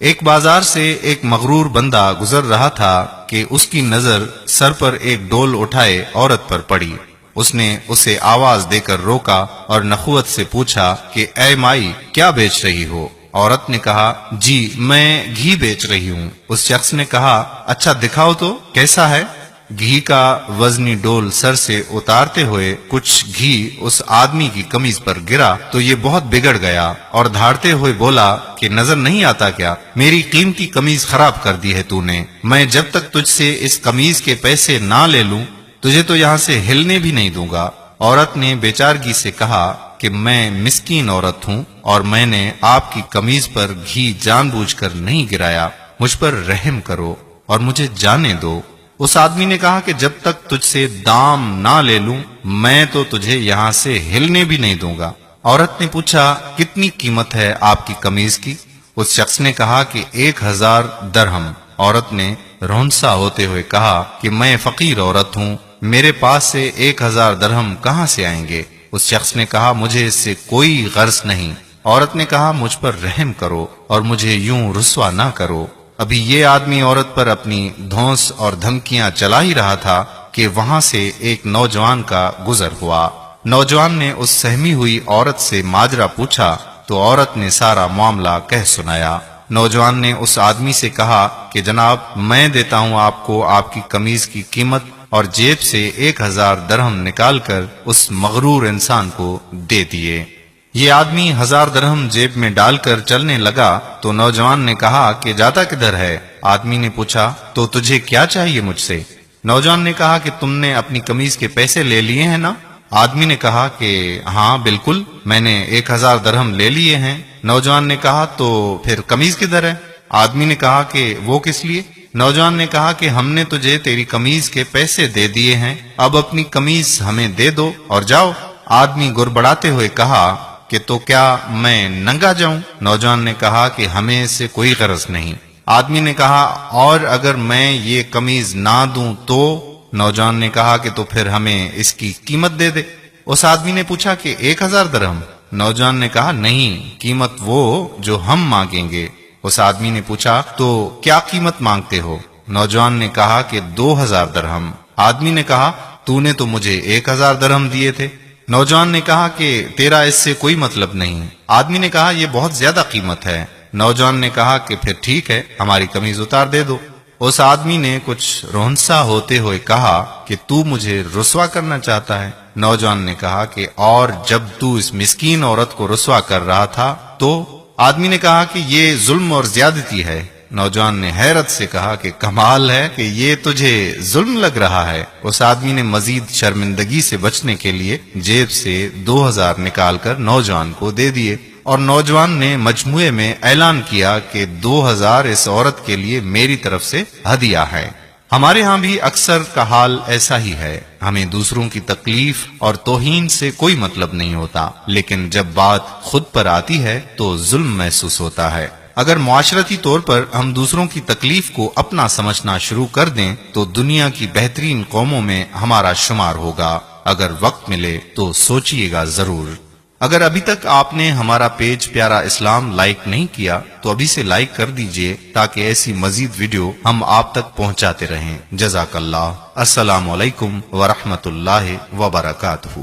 ایک بازار سے ایک مغرور بندہ گزر رہا تھا کہ اس کی نظر سر پر ایک ڈول اٹھائے عورت پر پڑی۔ اس نے اسے آواز دے کر روکا اور نخوت سے پوچھا کہ اے مائی، کیا بیچ رہی ہو؟ عورت نے کہا، جی میں گھی بیچ رہی ہوں۔ اس شخص نے کہا، اچھا دکھاؤ تو کیسا ہے؟ گھی کا وزنی ڈول سر سے اتارتے ہوئے کچھ گھی اس آدمی کی قمیض پر گرا تو یہ بہت بگڑ گیا اور دھاڑتے ہوئے بولا کہ نظر نہیں آتا کیا؟ میری قیمتی قمیض خراب کر دی ہے تو نے۔ میں جب تک تجھ سے اس قمیض کے پیسے نہ لے لوں تجھے تو یہاں سے ہلنے بھی نہیں دوں گا۔ عورت نے بیچارگی سے کہا کہ میں مسکین عورت ہوں اور میں نے آپ کی قمیض پر گھی جان بوجھ کر نہیں گرایا، مجھ پر رحم کرو اور مجھے جانے دو۔ اس آدمی نے کہا کہ جب تک تجھ سے دام نہ لے لوں میں تو تجھے یہاں سے ہلنے بھی نہیں دوں گا۔ عورت نے پوچھا، کتنی قیمت ہے آپ کی قمیض کی؟ اس شخص نے کہا کہ 1000 درہم۔ عورت نے رونسا ہوتے ہوئے کہا کہ میں فقیر عورت ہوں، میرے پاس سے 1000 درہم کہاں سے آئیں گے؟ اس شخص نے کہا، مجھے اس سے کوئی غرض نہیں۔ عورت نے کہا، مجھ پر رحم کرو اور مجھے یوں رسوا نہ کرو۔ ابھی یہ آدمی عورت پر اپنی دھونس اور دھمکیاں چلا ہی رہا تھا کہ وہاں سے ایک نوجوان کا گزر ہوا۔ نوجوان نے اس سہمی ہوئی عورت سے ماجرا پوچھا تو عورت نے سارا معاملہ کہہ سنایا۔ نوجوان نے اس آدمی سے کہا کہ جناب، میں دیتا ہوں آپ کو آپ کی قمیض کی قیمت، اور جیب سے 1000 درہم نکال کر اس مغرور انسان کو دے دیے۔ یہ آدمی 1000 درہم جیب میں ڈال کر چلنے لگا تو نوجوان نے کہا کہ جاتا کدھر ہے؟ آدمی نے پوچھا، تو تجھے کیا چاہیے مجھ سے؟ نوجوان نے کہا کہ تم نے اپنی قمیض کے پیسے لے لیے ہیں نا؟ آدمی نے کہا کہ ہاں بالکل، میں نے 1000 درہم لے لیے ہیں۔ نوجوان نے کہا، تو پھر قمیض کدھر ہے؟ آدمی نے کہا کہ وہ کس لیے؟ نوجوان نے کہا کہ ہم نے تجھے تیری قمیض کے پیسے دے دیے ہیں، اب اپنی قمیض ہمیں دے دو اور جاؤ۔ آدمی گڑبڑاتے ہوئے کہا کہ تو کیا میں ننگا جاؤں؟ نوجوان نے کہا کہ ہمیں اس سے کوئی غرض نہیں۔ آدمی نے کہا، اور اگر میں یہ قمیض نہ دوں تو؟ نوجوان نے کہا کہ تو پھر ہمیں اس کی قیمت دے دے۔ اس آدمی نے پوچھا کہ 1000 درہم؟ نوجوان نے کہا، نہیں، قیمت وہ جو ہم مانگیں گے۔ اس آدمی نے پوچھا، تو کیا قیمت مانگتے ہو؟ نوجوان نے کہا کہ 2000 درہم۔ آدمی نے کہا، تو نے تو مجھے 1000 درہم دیے تھے۔ نوجوان نے کہا کہ تیرا اس سے کوئی مطلب نہیں۔ آدمی نے کہا، یہ بہت زیادہ قیمت ہے۔ نوجوان نے کہا کہ پھر ٹھیک ہے، ہماری قمیض اتار دے دو۔ اس آدمی نے کچھ رونسا ہوتے ہوئے کہا کہ تو مجھے رسوا کرنا چاہتا ہے؟ نوجوان نے کہا کہ اور جب تو اس مسکین عورت کو رسوا کر رہا تھا تو؟ آدمی نے کہا کہ یہ ظلم اور زیادتی ہے۔ نوجوان نے حیرت سے کہا کہ کمال ہے کہ یہ تجھے ظلم لگ رہا ہے۔ اس آدمی نے مزید شرمندگی سے بچنے کے لیے جیب سے 2000 نکال کر نوجوان کو دے دیے، اور نوجوان نے مجموعے میں اعلان کیا کہ 2000 اس عورت کے لیے میری طرف سے ہدیہ ہے۔ ہمارے ہاں بھی اکثر کا حال ایسا ہی ہے، ہمیں دوسروں کی تکلیف اور توہین سے کوئی مطلب نہیں ہوتا، لیکن جب بات خود پر آتی ہے تو ظلم محسوس ہوتا ہے۔ اگر معاشرتی طور پر ہم دوسروں کی تکلیف کو اپنا سمجھنا شروع کر دیں تو دنیا کی بہترین قوموں میں ہمارا شمار ہوگا۔ اگر وقت ملے تو سوچئے گا ضرور۔ اگر ابھی تک آپ نے ہمارا پیج پیارا اسلام لائک نہیں کیا تو ابھی سے لائک کر دیجئے تاکہ ایسی مزید ویڈیو ہم آپ تک پہنچاتے رہیں۔ جزاک اللہ۔ السلام علیکم ورحمۃ اللہ وبرکاتہ۔